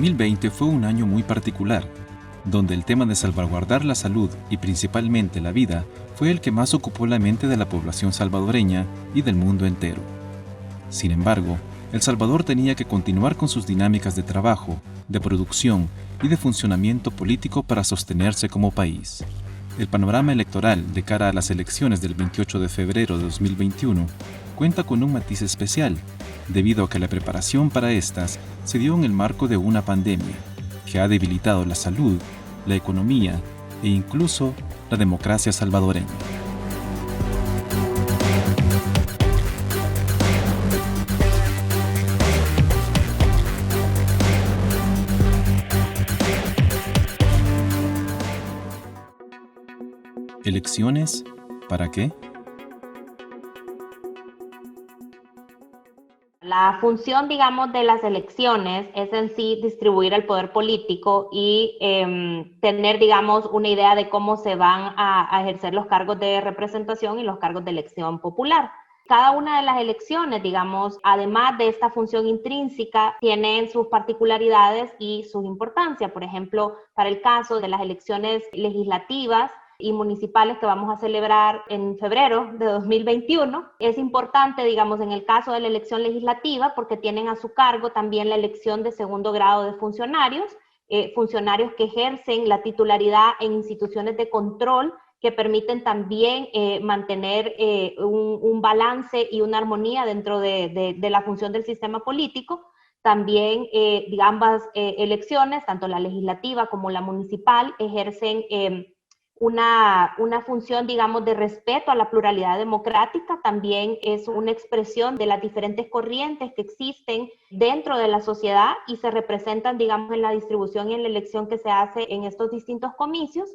2020 fue un año muy particular, donde el tema de salvaguardar la salud y principalmente la vida fue el que más ocupó la mente de la población salvadoreña y del mundo entero. Sin embargo, El Salvador tenía que continuar con sus dinámicas de trabajo, de producción y de funcionamiento político para sostenerse como país. El panorama electoral de cara a las elecciones del 28 de febrero de 2021 cuenta con un matiz especial, debido a que la preparación para estas se dio en el marco de una pandemia, que ha debilitado la salud, la economía e incluso la democracia salvadoreña. ¿Elecciones? ¿Para qué? La función, digamos, de las elecciones es en sí distribuir el poder político y tener, digamos, una idea de cómo se van a ejercer los cargos de representación y los cargos de elección popular. Cada una de las elecciones, digamos, además de esta función intrínseca, tienen sus particularidades y su importancia. Por ejemplo, para el caso de las elecciones legislativas y municipales que vamos a celebrar en febrero de 2021. Es importante, digamos, en el caso de la elección legislativa, porque tienen a su cargo también la elección de segundo grado de funcionarios, funcionarios que ejercen la titularidad en instituciones de control que permiten también mantener un balance y una armonía dentro de la función del sistema político. También ambas elecciones, tanto la legislativa como la municipal, ejercen una función, digamos, de respeto a la pluralidad democrática, también es una expresión de las diferentes corrientes que existen dentro de la sociedad y se representan, digamos, en la distribución y en la elección que se hace en estos distintos comicios.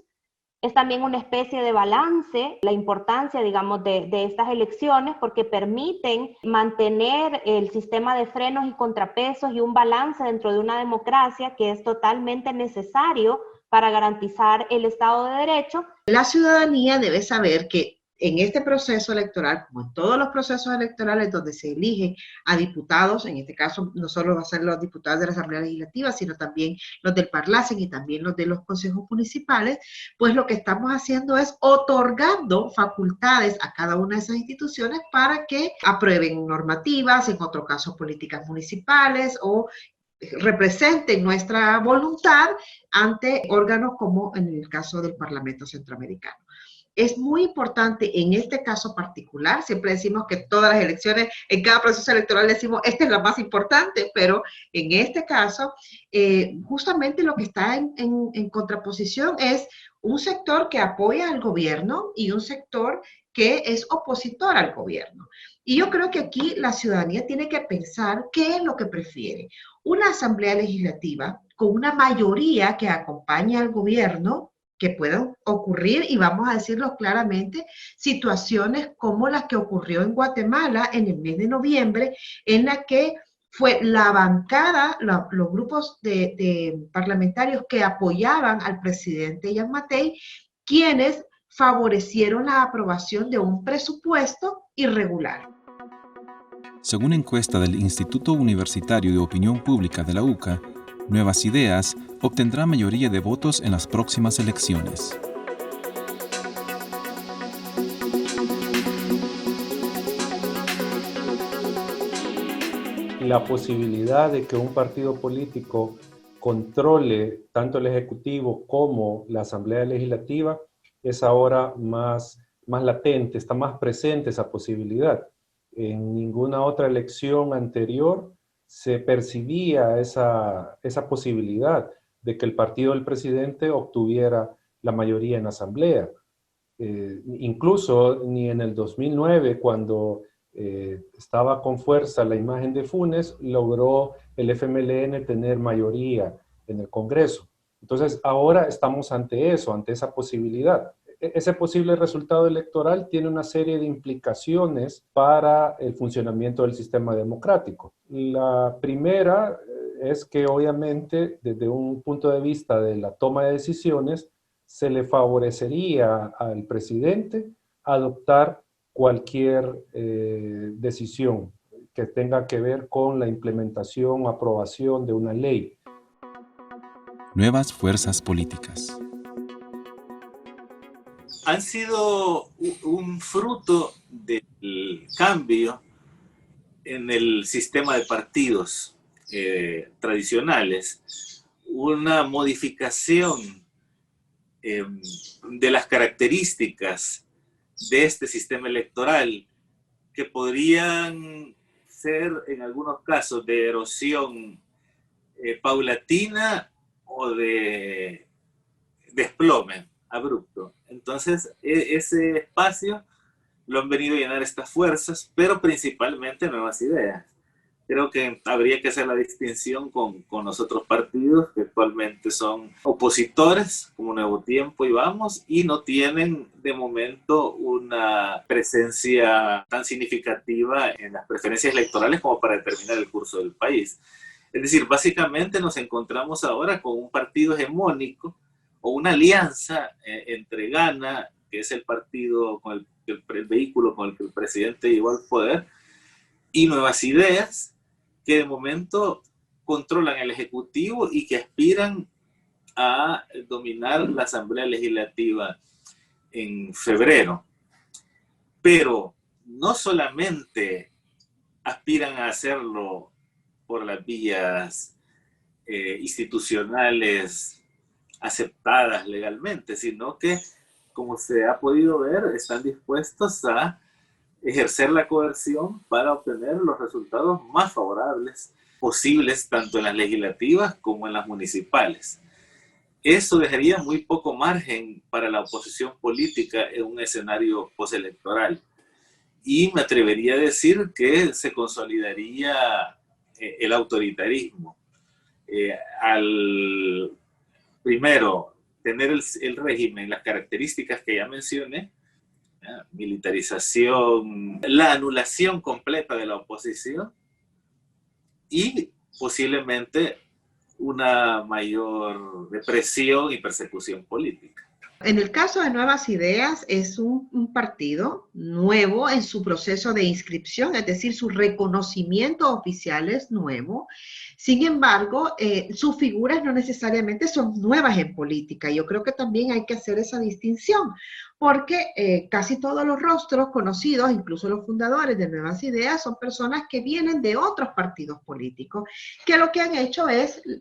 Es también una especie de balance, la importancia, digamos, de estas elecciones, porque permiten mantener el sistema de frenos y contrapesos y un balance dentro de una democracia que es totalmente necesario para garantizar el Estado de Derecho. La ciudadanía debe saber que en este proceso electoral, como en todos los procesos electorales donde se eligen a diputados, en este caso no solo va a ser los diputados de la Asamblea Legislativa, sino también los del Parlacen y también los de los consejos municipales, pues lo que estamos haciendo es otorgando facultades a cada una de esas instituciones para que aprueben normativas, en otro caso políticas municipales o representen nuestra voluntad ante órganos como en el caso del Parlamento Centroamericano. Es muy importante en este caso particular, siempre decimos que todas las elecciones, en cada proceso electoral decimos, esta es la más importante, pero en este caso, justamente lo que está en contraposición es un sector que apoya al gobierno y un sector que es opositor al gobierno. Y yo creo que aquí la ciudadanía tiene que pensar qué es lo que prefiere. Una asamblea legislativa con una mayoría que acompañe al gobierno, que puedan ocurrir, y vamos a decirlo claramente, situaciones como las que ocurrió en Guatemala en el mes de noviembre, en la que fue la bancada, los grupos de parlamentarios que apoyaban al presidente Gianmatei, quienes favorecieron la aprobación de un presupuesto irregular. Según encuesta del Instituto Universitario de Opinión Pública de la UCA, Nuevas Ideas obtendrá mayoría de votos en las próximas elecciones. La posibilidad de que un partido político controle tanto el Ejecutivo como la Asamblea Legislativa es ahora más latente, está más presente esa posibilidad. En ninguna otra elección anterior se percibía esa posibilidad de que el partido del presidente obtuviera la mayoría en la Asamblea. Incluso ni en el 2009, cuando estaba con fuerza la imagen de Funes, logró el FMLN tener mayoría en el Congreso. Entonces ahora estamos ante eso, ante esa posibilidad. Ese posible resultado electoral tiene una serie de implicaciones para el funcionamiento del sistema democrático. La primera es que obviamente desde un punto de vista de la toma de decisiones se le favorecería al presidente adoptar cualquier decisión que tenga que ver con la implementación o aprobación de una ley. Nuevas fuerzas políticas. Han sido un fruto del cambio en el sistema de partidos tradicionales, una modificación de las características de este sistema electoral que podrían ser en algunos casos de erosión paulatina o de desplome abrupto. Entonces, ese espacio lo han venido a llenar estas fuerzas, pero principalmente nuevas ideas. Creo que habría que hacer la distinción con los otros partidos que actualmente son opositores, como Nuevo Tiempo y Vamos, y no tienen de momento una presencia tan significativa en las preferencias electorales como para determinar el curso del país. Es decir, básicamente nos encontramos ahora con un partido hegemónico o una alianza entre Gana, que es el partido, con el vehículo con el que el presidente llegó al poder, y Nuevas Ideas, que de momento controlan el Ejecutivo y que aspiran a dominar la Asamblea Legislativa en febrero. Pero no solamente aspiran a hacerlo por las vías institucionales aceptadas legalmente, sino que, como se ha podido ver, están dispuestos a ejercer la coerción para obtener los resultados más favorables posibles, tanto en las legislativas como en las municipales. Eso dejaría muy poco margen para la oposición política en un escenario postelectoral. Y me atrevería a decir que se consolidaría el autoritarismo. Al primero tener el régimen, las características que ya mencioné, militarización, la anulación completa de la oposición y posiblemente una mayor represión y persecución política. En el caso de Nuevas Ideas, es un partido nuevo en su proceso de inscripción, es decir, su reconocimiento oficial es nuevo. Sin embargo, sus figuras no necesariamente son nuevas en política. Yo creo que también hay que hacer esa distinción, porque casi todos los rostros conocidos, incluso los fundadores de Nuevas Ideas, son personas que vienen de otros partidos políticos, que lo que han hecho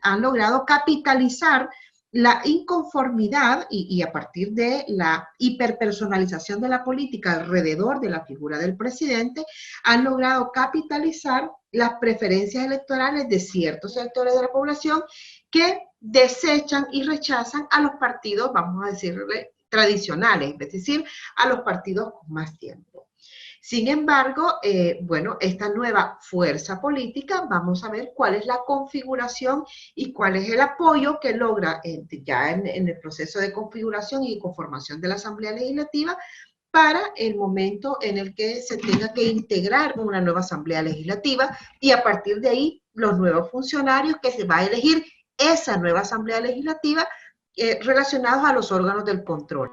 han logrado capitalizar la inconformidad y a partir de la hiperpersonalización de la política alrededor de la figura del presidente, han logrado capitalizar las preferencias electorales de ciertos sectores de la población que desechan y rechazan a los partidos, vamos a decirle, tradicionales, es decir, a los partidos con más tiempo. Sin embargo, esta nueva fuerza política, vamos a ver cuál es la configuración y cuál es el apoyo que logra ya en el proceso de configuración y conformación de la Asamblea Legislativa para el momento en el que se tenga que integrar una nueva Asamblea Legislativa y a partir de ahí los nuevos funcionarios que se va a elegir esa nueva Asamblea Legislativa relacionados a los órganos del control.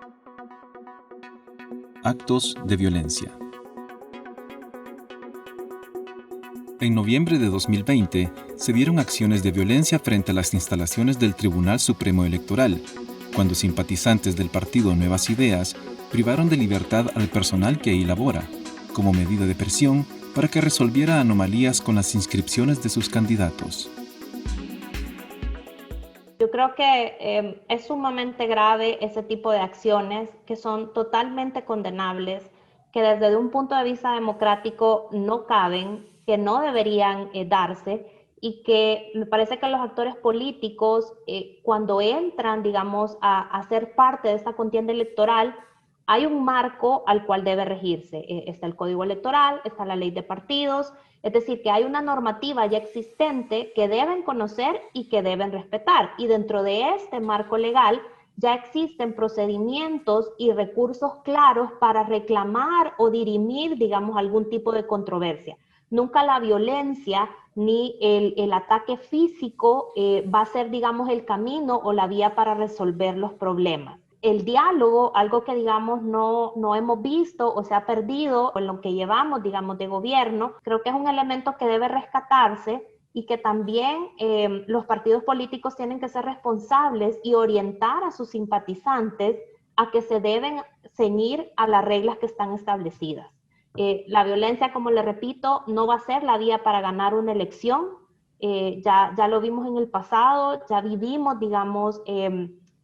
Actos de violencia. En noviembre de 2020 se dieron acciones de violencia frente a las instalaciones del Tribunal Supremo Electoral, cuando simpatizantes del partido Nuevas Ideas privaron de libertad al personal que ahí labora, como medida de presión para que resolviera anomalías con las inscripciones de sus candidatos. Yo creo que es sumamente grave ese tipo de acciones que son totalmente condenables, que desde un punto de vista democrático no caben, que no deberían darse y que me parece que los actores políticos cuando entran, digamos, a ser parte de esta contienda electoral, hay un marco al cual debe regirse. Está el Código Electoral, está la Ley de Partidos, es decir, que hay una normativa ya existente que deben conocer y que deben respetar. Y dentro de este marco legal ya existen procedimientos y recursos claros para reclamar o dirimir, digamos, algún tipo de controversia. Nunca la violencia ni el ataque físico va a ser, digamos, el camino o la vía para resolver los problemas. El diálogo, algo que, digamos, no hemos visto o se ha perdido en lo que llevamos, digamos, de gobierno, creo que es un elemento que debe rescatarse y que también los partidos políticos tienen que ser responsables y orientar a sus simpatizantes a que se deben ceñir a las reglas que están establecidas. La violencia, como le repito, no va a ser la vía para ganar una elección. Ya lo vimos en el pasado, ya vivimos, digamos,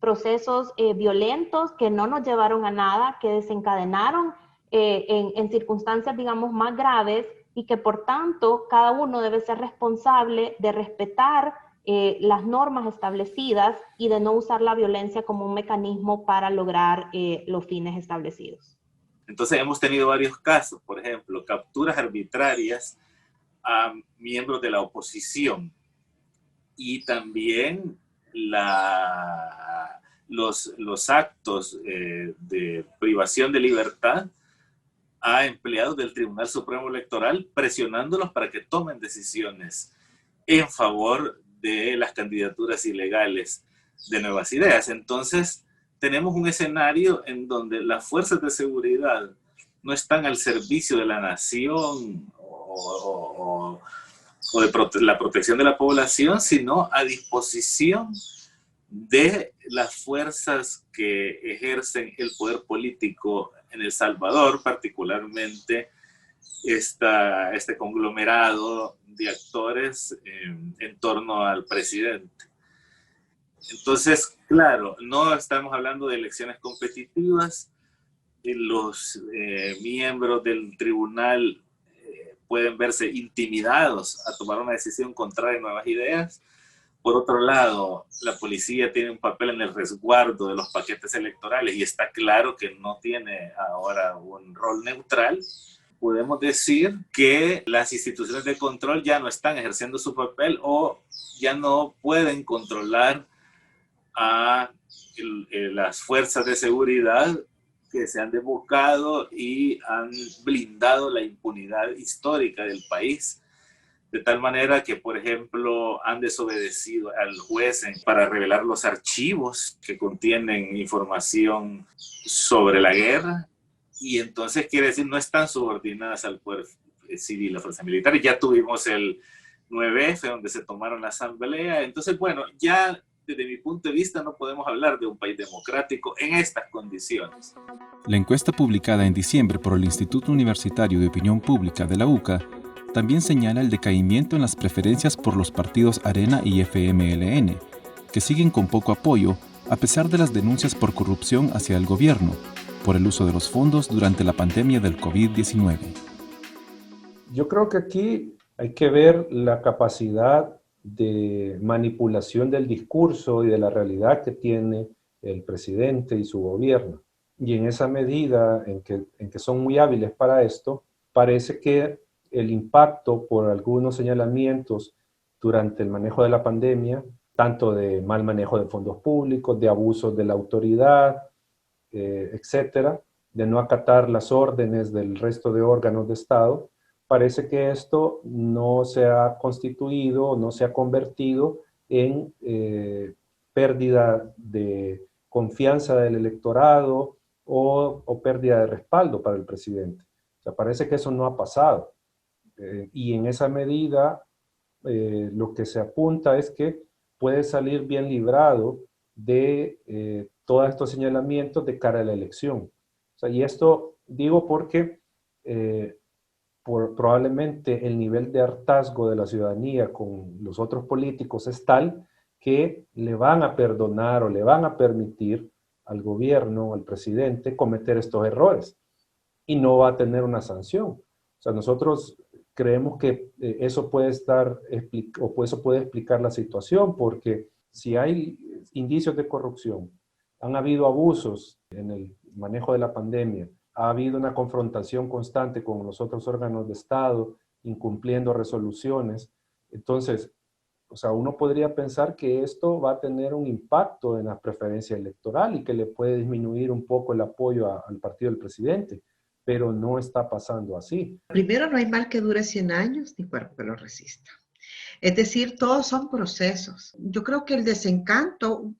procesos violentos que no nos llevaron a nada, que desencadenaron en circunstancias, digamos, más graves, y que por tanto cada uno debe ser responsable de respetar las normas establecidas y de no usar la violencia como un mecanismo para lograr los fines establecidos. Entonces hemos tenido varios casos, por ejemplo, capturas arbitrarias a miembros de la oposición y también los actos de privación de libertad a empleados del Tribunal Supremo Electoral, presionándolos para que tomen decisiones en favor de las candidaturas ilegales de Nuevas Ideas. Entonces, tenemos un escenario en donde las fuerzas de seguridad no están al servicio de la nación o de la protección de la población, sino a disposición de las fuerzas que ejercen el poder político en El Salvador, particularmente este conglomerado de actores en torno al presidente. Entonces, claro, no estamos hablando de elecciones competitivas, los miembros del tribunal pueden verse intimidados a tomar una decisión contraria a Nuevas Ideas. Por otro lado, la policía tiene un papel en el resguardo de los paquetes electorales y está claro que no tiene ahora un rol neutral. Podemos decir que las instituciones de control ya no están ejerciendo su papel o ya no pueden controlar a las fuerzas de seguridad que se han desbocado y han blindado la impunidad histórica del país, de tal manera que, por ejemplo, han desobedecido al juez para revelar los archivos que contienen información sobre la guerra, y entonces quiere decir no están subordinadas al poder civil, la fuerza militar. Ya tuvimos el 9F donde se tomaron la asamblea. Entonces, bueno, ya desde mi punto de vista no podemos hablar de un país democrático en estas condiciones. La encuesta publicada en diciembre por el Instituto Universitario de Opinión Pública de la UCA también señala el decaimiento en las preferencias por los partidos Arena y FMLN, que siguen con poco apoyo a pesar de las denuncias por corrupción hacia el gobierno por el uso de los fondos durante la pandemia del COVID-19. Yo creo que aquí hay que ver la capacidad de manipulación del discurso y de la realidad que tiene el presidente y su gobierno. Y en esa medida en que son muy hábiles para esto, parece que el impacto por algunos señalamientos durante el manejo de la pandemia, tanto de mal manejo de fondos públicos, de abusos de la autoridad, etcétera, de no acatar las órdenes del resto de órganos de Estado, parece que esto no se ha constituido, no se ha convertido en pérdida de confianza del electorado o pérdida de respaldo para el presidente. O sea, parece que eso no ha pasado. Y en esa medida, lo que se apunta es que puede salir bien librado de todos estos señalamientos de cara a la elección. O sea, y esto digo porque probablemente el nivel de hartazgo de la ciudadanía con los otros políticos es tal que le van a perdonar o le van a permitir al gobierno, al presidente, cometer estos errores y no va a tener una sanción. O sea, nosotros creemos que eso puede eso puede explicar la situación, porque si hay indicios de corrupción, han habido abusos en el manejo de la pandemia, ha habido una confrontación constante con los otros órganos de Estado, incumpliendo resoluciones. Entonces, o sea, uno podría pensar que esto va a tener un impacto en la preferencia electoral y que le puede disminuir un poco el apoyo al partido del presidente, pero no está pasando así. Primero, no hay mal que dure 100 años ni cuerpo que lo resista. Es decir, todos son procesos. Yo creo que el desencanto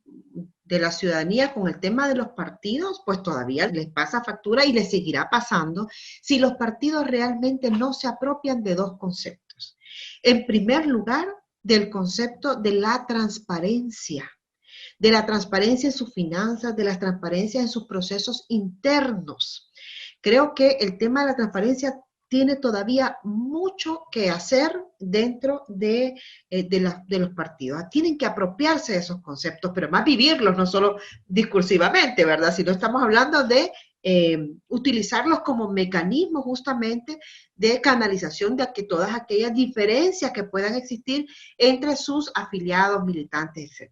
de la ciudadanía con el tema de los partidos, pues todavía les pasa factura y les seguirá pasando si los partidos realmente no se apropian de dos conceptos. En primer lugar, del concepto de la transparencia en sus finanzas, de la transparencia en sus procesos internos. Creo que el tema de la transparencia tiene todavía mucho que hacer dentro de los partidos. Tienen que apropiarse de esos conceptos, pero más vivirlos, no solo discursivamente, ¿verdad? Sino estamos hablando de utilizarlos como mecanismo justamente de canalización de que todas aquellas diferencias que puedan existir entre sus afiliados, militantes, etc.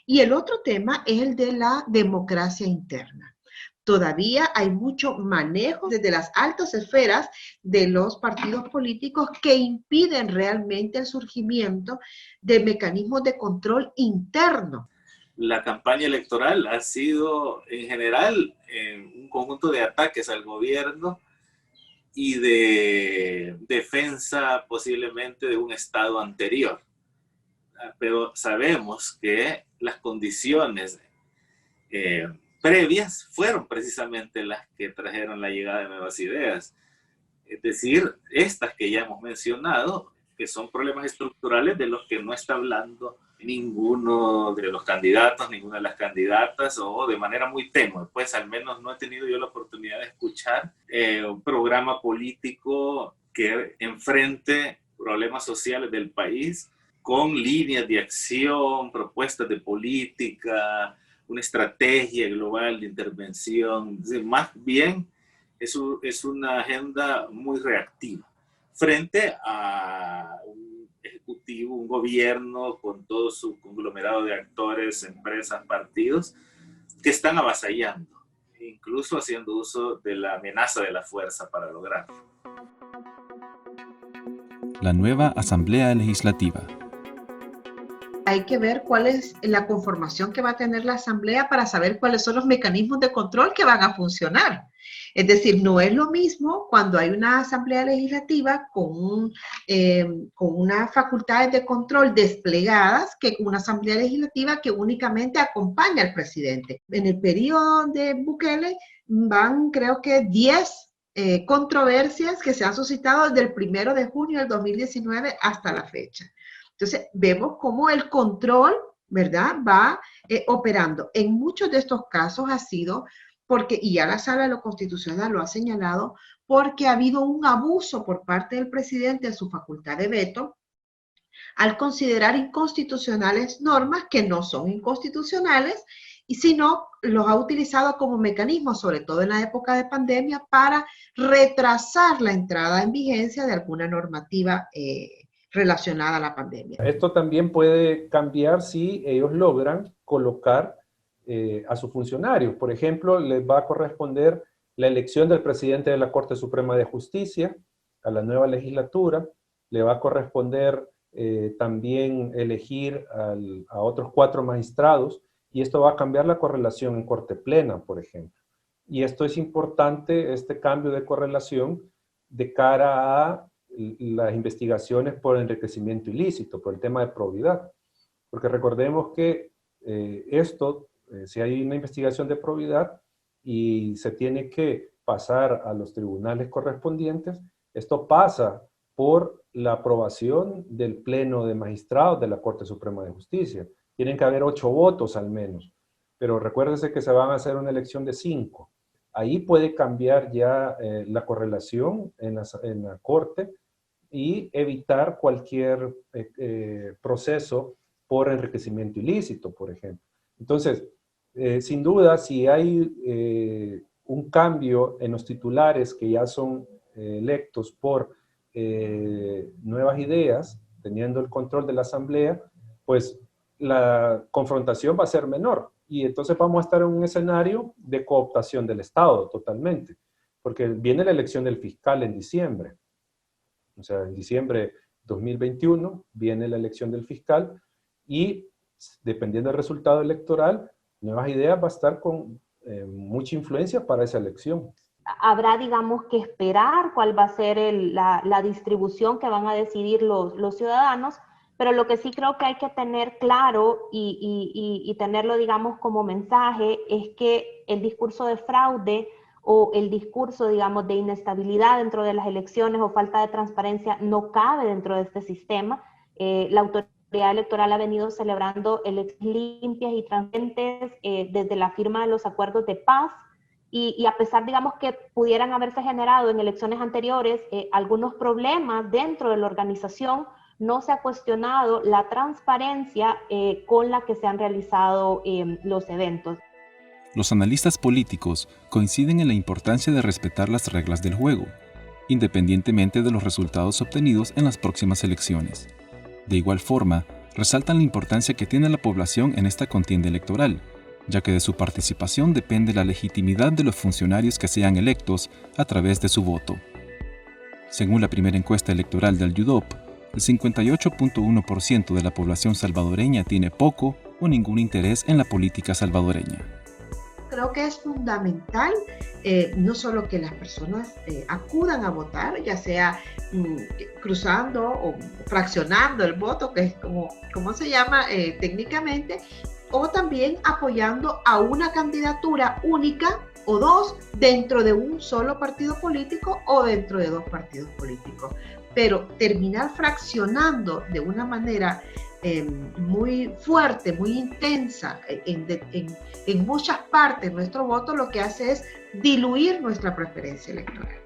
Y el otro tema es el de la democracia interna. Todavía hay mucho manejo desde las altas esferas de los partidos políticos que impiden realmente el surgimiento de mecanismos de control interno. La campaña electoral ha sido, en general, un conjunto de ataques al gobierno y de defensa posiblemente de un estado anterior. Pero sabemos que las condiciones previas fueron precisamente las que trajeron la llegada de nuevas ideas. Es decir, estas que ya hemos mencionado, que son problemas estructurales de los que no está hablando ninguno de los candidatos, ninguna de las candidatas, o de manera muy tenue. Pues al menos no he tenido yo la oportunidad de escuchar un programa político que enfrente problemas sociales del país con líneas de acción, propuestas de política, una estrategia global de intervención. Más bien es una agenda muy reactiva frente a un ejecutivo, un gobierno con todo su conglomerado de actores, empresas, partidos que están avasallando, incluso haciendo uso de la amenaza de la fuerza para lograrlo. La nueva Asamblea Legislativa. Hay que ver cuál es la conformación que va a tener la Asamblea para saber cuáles son los mecanismos de control que van a funcionar. Es decir, no es lo mismo cuando hay una Asamblea Legislativa con unas facultades de control desplegadas que una Asamblea Legislativa que únicamente acompaña al presidente. En el periodo de Bukele van, creo que 10 controversias que se han suscitado desde el 1 de junio del 2019 hasta la fecha. Entonces, vemos cómo el control, ¿verdad?, va operando. En muchos de estos casos ha sido porque, y ya la Sala de lo Constitucional lo ha señalado, porque ha habido un abuso por parte del presidente de su facultad de veto al considerar inconstitucionales normas que no son inconstitucionales, y sino los ha utilizado como mecanismo, sobre todo en la época de pandemia, para retrasar la entrada en vigencia de alguna normativa relacionada a la pandemia. Esto también puede cambiar si ellos logran colocar a sus funcionarios. Por ejemplo, les va a corresponder la elección del presidente de la Corte Suprema de Justicia a la nueva legislatura, le va a corresponder también elegir a otros 4 magistrados, y esto va a cambiar la correlación en Corte Plena, por ejemplo. Y esto es importante, este cambio de correlación, de cara a las investigaciones por enriquecimiento ilícito, por el tema de probidad. Porque recordemos que si hay una investigación de probidad y se tiene que pasar a los tribunales correspondientes, esto pasa por la aprobación del Pleno de Magistrados de la Corte Suprema de Justicia. Tienen que haber 8 votos al menos, pero recuérdense que se van a hacer una elección de 5. Ahí puede cambiar ya la correlación en la Corte y evitar cualquier proceso por enriquecimiento ilícito, por ejemplo. Entonces, sin duda, si hay un cambio en los titulares que ya son electos por nuevas ideas, teniendo el control de la Asamblea, pues la confrontación va a ser menor. Y entonces vamos a estar en un escenario de cooptación del Estado totalmente, porque viene la elección del fiscal en diciembre. O sea, en diciembre 2021 viene la elección del fiscal y dependiendo del resultado electoral, Nuevas Ideas va a estar con mucha influencia para esa elección. Habrá, digamos, que esperar cuál va a ser la distribución que van a decidir los ciudadanos, pero lo que sí creo que hay que tener claro y tenerlo, digamos, como mensaje es que el discurso de fraude o el discurso, digamos, de inestabilidad dentro de las elecciones o falta de transparencia no cabe dentro de este sistema. La autoridad electoral ha venido celebrando elecciones limpias y transparentes desde la firma de los acuerdos de paz, y a pesar, digamos, que pudieran haberse generado en elecciones anteriores algunos problemas dentro de la organización, no se ha cuestionado la transparencia con la que se han realizado los eventos. Los analistas políticos coinciden en la importancia de respetar las reglas del juego, independientemente de los resultados obtenidos en las próximas elecciones. De igual forma, resaltan la importancia que tiene la población en esta contienda electoral, ya que de su participación depende la legitimidad de los funcionarios que sean electos a través de su voto. Según la primera encuesta electoral del UDOP, el 58.1% de la población salvadoreña tiene poco o ningún interés en la política salvadoreña. Creo que es fundamental no solo que las personas acudan a votar, ya sea cruzando o fraccionando el voto, que es como se llama técnicamente, o también apoyando a una candidatura única o dos dentro de un solo partido político o dentro de dos partidos políticos. Pero terminar fraccionando de una manera muy fuerte, muy intensa, en muchas partes nuestro voto, lo que hace es diluir nuestra preferencia electoral.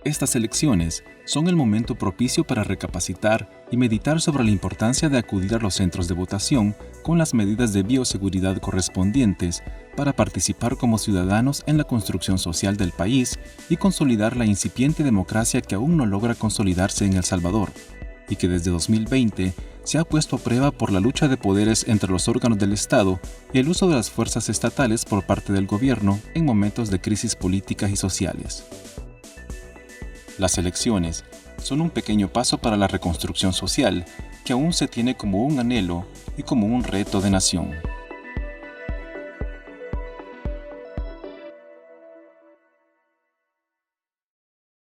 Estas elecciones son el momento propicio para recapacitar y meditar sobre la importancia de acudir a los centros de votación con las medidas de bioseguridad correspondientes para participar como ciudadanos en la construcción social del país y consolidar la incipiente democracia que aún no logra consolidarse en El Salvador, y que desde 2020 se ha puesto a prueba por la lucha de poderes entre los órganos del Estado y el uso de las fuerzas estatales por parte del gobierno en momentos de crisis políticas y sociales. Las elecciones son un pequeño paso para la reconstrucción social que aún se tiene como un anhelo y como un reto de nación.